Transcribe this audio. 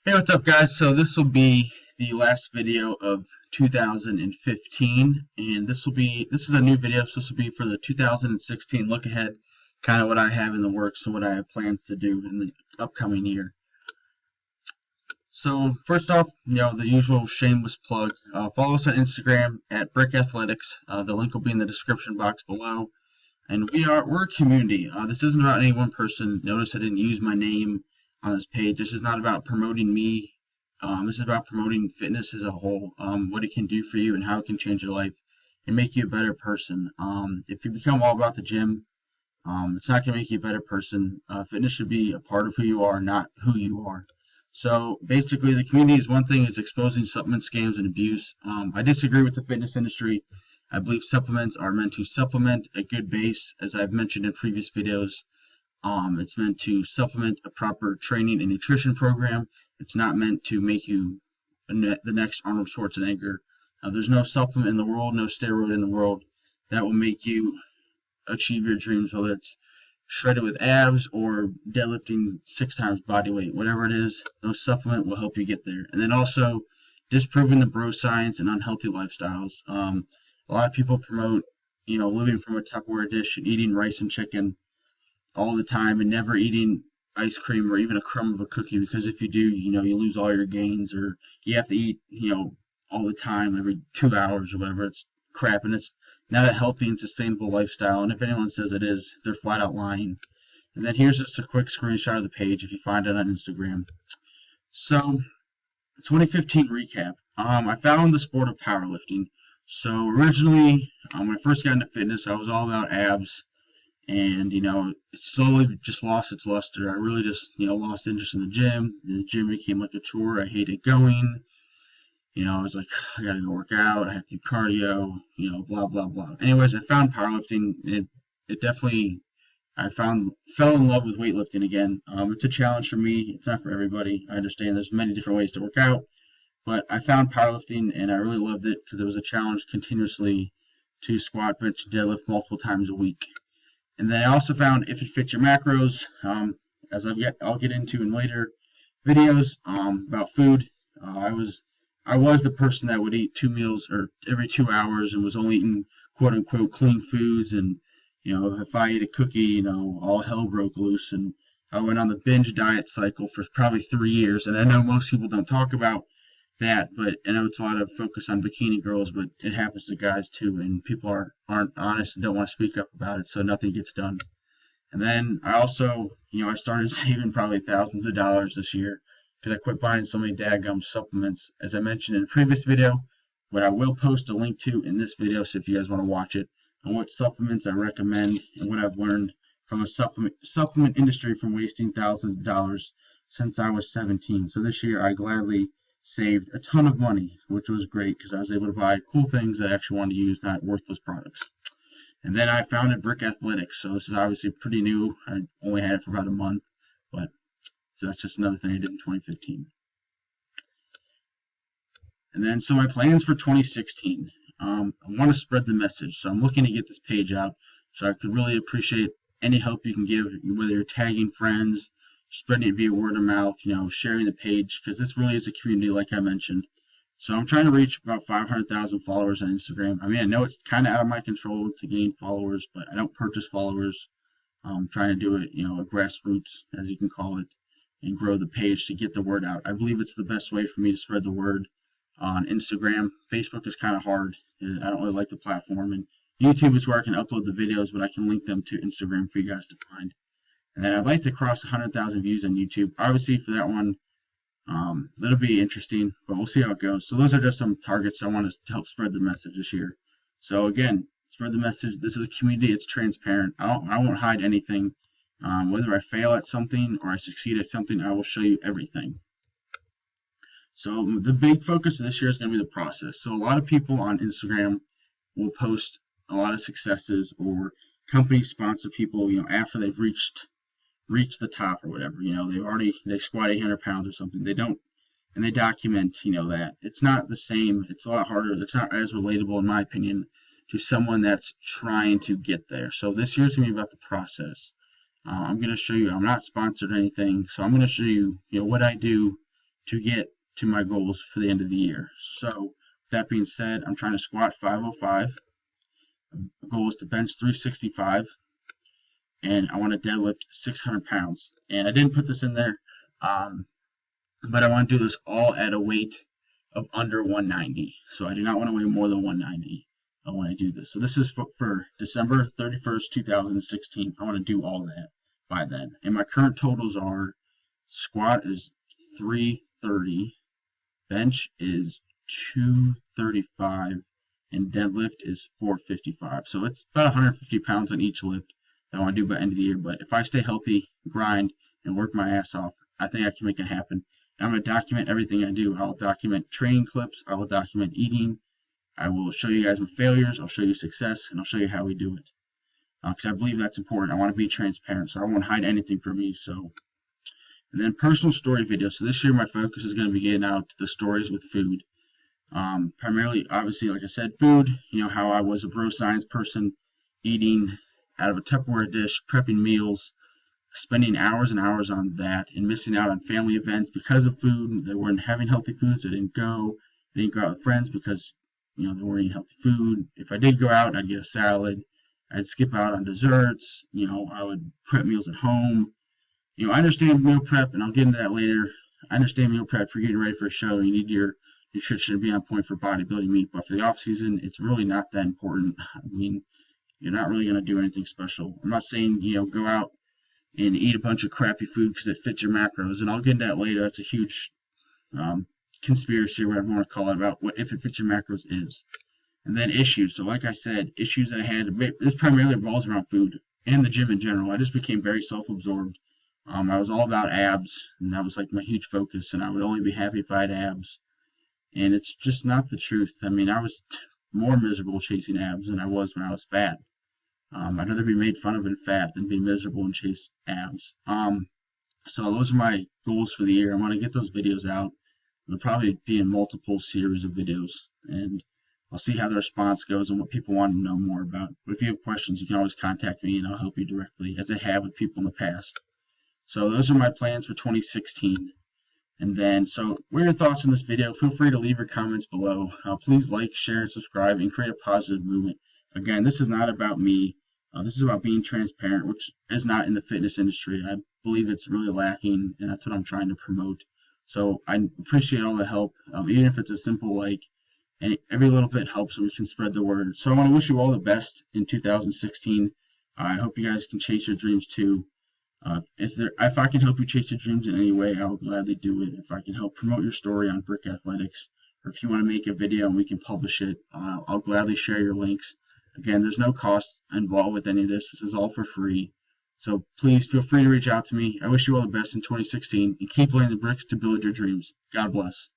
Hey, what's up, guys? So this will be the last video of 2015, and this is a new video. So this will be for the 2016 look ahead, kind of what I have in the works and what I have plans to do in the upcoming year. So first off, the usual shameless plug. Follow us on Instagram at Brick Athletics. The link will be in the description box below. And we're a community. This isn't about any one person. Notice I didn't use my name on this page. This is not about promoting me. This is about promoting fitness as a whole, what it can do for you and how it can change your life and make you a better person. If you become all about the gym, it's not going to make you a better person. Fitness should be a part of who you are, not who you are. So basically, the community is one thing, is exposing supplement scams and abuse. I disagree with the fitness industry. I believe supplements are meant to supplement a good base, as I've mentioned in previous videos. It's meant to supplement a proper training and nutrition program. It's not meant to make you the next Arnold Schwarzenegger. There's no supplement in the world, no steroid in the world that will make you achieve your dreams, whether it's shredded with abs or deadlifting 6 times body weight, whatever it is, no supplement will help you get there. And then also disproving the bro science and unhealthy lifestyles. A lot of people promote, living from a Tupperware dish and eating rice and chicken all the time and never eating ice cream or even a crumb of a cookie, because if you do, you lose all your gains, or you have to eat, all the time, every 2 hours or whatever. It's crap, and it's not a healthy and sustainable lifestyle. And if anyone says it is, they're flat out lying. And then here's just a quick screenshot of the page if you find it on Instagram. So, 2015 recap. I found the sport of powerlifting. So originally, when I first got into fitness, I was all about abs, and it slowly just lost its luster. I really just lost interest in the gym. The gym became like a chore. I hated going. I was like, I gotta go work out. I have to do cardio. Blah blah blah. Anyways, I found powerlifting. It definitely, fell in love with weightlifting again. It's a challenge for me. It's not for everybody. I understand there's many different ways to work out. But I found powerlifting, and I really loved it because it was a challenge continuously to squat, bench, deadlift multiple times a week. And then I also found If It Fits Your Macros, as I'll get into in later videos about food. I was the person that would eat 2 meals or every 2 hours and was only eating quote unquote clean foods. And if I ate a cookie, all hell broke loose. And I went on the binge diet cycle for probably 3 years. And I know most people don't talk about that, but I know it's a lot of focus on bikini girls, but it happens to guys too, and people aren't honest and don't want to speak up about it, so nothing gets done. And then I also, I started saving probably thousands of dollars this year because I quit buying so many daggum supplements, as I mentioned in a previous video, but I will post a link to in this video, so if you guys want to watch it, on what supplements I recommend and what I've learned from a supplement industry from wasting thousands of dollars since I was 17. So this year I gladly saved a ton of money, which was great because I was able to buy cool things that I actually wanted to use, not worthless products. And then I founded Brick Athletics. So this is obviously pretty new. I only had it for about a month, but so that's just another thing I did in 2015. And then so my plans for 2016. I want to spread the message, so I'm looking to get this page out. So I could really appreciate any help you can give, whether you're tagging friends, spreading it via word of mouth, sharing the page, because this really is a community, like I mentioned. So I'm trying to reach about 500,000 followers on Instagram. I mean, I know it's kind of out of my control to gain followers, but I don't purchase followers. I'm trying to do it, a grassroots, as you can call it, and grow the page to get the word out. I believe it's the best way for me to spread the word on Instagram. Facebook is kind of hard. I don't really like the platform, and YouTube is where I can upload the videos, but I can link them to Instagram for you guys to find. And then I'd like to cross 100,000 views on YouTube. Obviously, for that one, that'll be interesting, but we'll see how it goes. So those are just some targets I want to help spread the message this year. So again, spread the message. This is a community. It's transparent. I won't hide anything. Whether I fail at something or I succeed at something, I will show you everything. So the big focus of this year is going to be the process. So a lot of people on Instagram will post a lot of successes, or companies sponsor people, after they've reached the top or whatever. They squat 800 pounds or something. They don't, and they document, that. It's not the same. It's a lot harder. It's not as relatable, in my opinion, to someone that's trying to get there. So this year's going to be about the process. I'm going to show you, I'm not sponsored or anything, so I'm going to show you, what I do to get to my goals for the end of the year. So that being said, I'm trying to squat 505. The goal is to bench 365, and I want to deadlift 600 pounds. And I didn't put this in there, but I want to do this all at a weight of under 190. So I do not want to weigh more than 190 when I do this. So this is for December 31st, 2016. I want to do all that by then. And my current totals are: squat is 330, bench is 235, and deadlift is 455. So it's about 150 pounds on each lift that I want to do by the end of the year. But if I stay healthy, grind, and work my ass off, I think I can make it happen. And I'm going to document everything I do. I'll document training clips. I will document eating. I will show you guys my failures. I'll show you success, and I'll show you how we do it. Because I believe that's important. I want to be transparent, so I won't hide anything from you. So, and then personal story videos. So this year my focus is going to be getting out to the stories with food. Primarily, obviously, like I said, food. You know, how I was a bro science person, eating out of a Tupperware dish, prepping meals, spending hours and hours on that, and missing out on family events because of food. They weren't having healthy foods. I didn't go. I didn't go out with friends because, you know, they weren't eating healthy food. If I did go out, I'd get a salad. I'd skip out on desserts. You know, I would prep meals at home. You know, I understand meal prep, and I'll get into that later. I understand meal prep for getting ready for a show. You need your nutrition to be on point for bodybuilding meat, but for the off season, it's really not that important. I mean, you're not really going to do anything special. I'm not saying, you know, go out and eat a bunch of crappy food because it fits your macros, and I'll get into that later. That's a huge conspiracy, or whatever you want to call it, about what if it fits your macros is. And then issues. So like I said, issues that I had, this primarily revolves around food and the gym in general. I just became very self-absorbed. I was all about abs, and that was like my huge focus, and I would only be happy if I had abs. And it's just not the truth. I mean, I was more miserable chasing abs than I was when I was fat. I'd rather be made fun of and fat than be miserable and chase abs. So those are my goals for the year. I want to get those videos out. They'll probably be in multiple series of videos, and I'll see how the response goes and what people want to know more about. But if you have questions, you can always contact me, and I'll help you directly, as I have with people in the past. So those are my plans for 2016. And then, so what are your thoughts on this video? Feel free to leave your comments below. Please like, share, and subscribe, and create a positive movement. Again, this is not about me. This is about being transparent, which is not in the fitness industry. I believe it's really lacking, and that's what I'm trying to promote. So I appreciate all the help, even if it's a simple like, and every little bit helps so we can spread the word. So I want to wish you all the best in 2016. I hope you guys can chase your dreams too. If I can help you chase your dreams in any way, I will gladly do it. If I can help promote your story on Brick Athletics, or if you want to make a video and we can publish it, I'll gladly share your links. Again, there's no cost involved with any of this. This is all for free. So please feel free to reach out to me. I wish you all the best in 2016, and keep laying the bricks to build your dreams. God bless.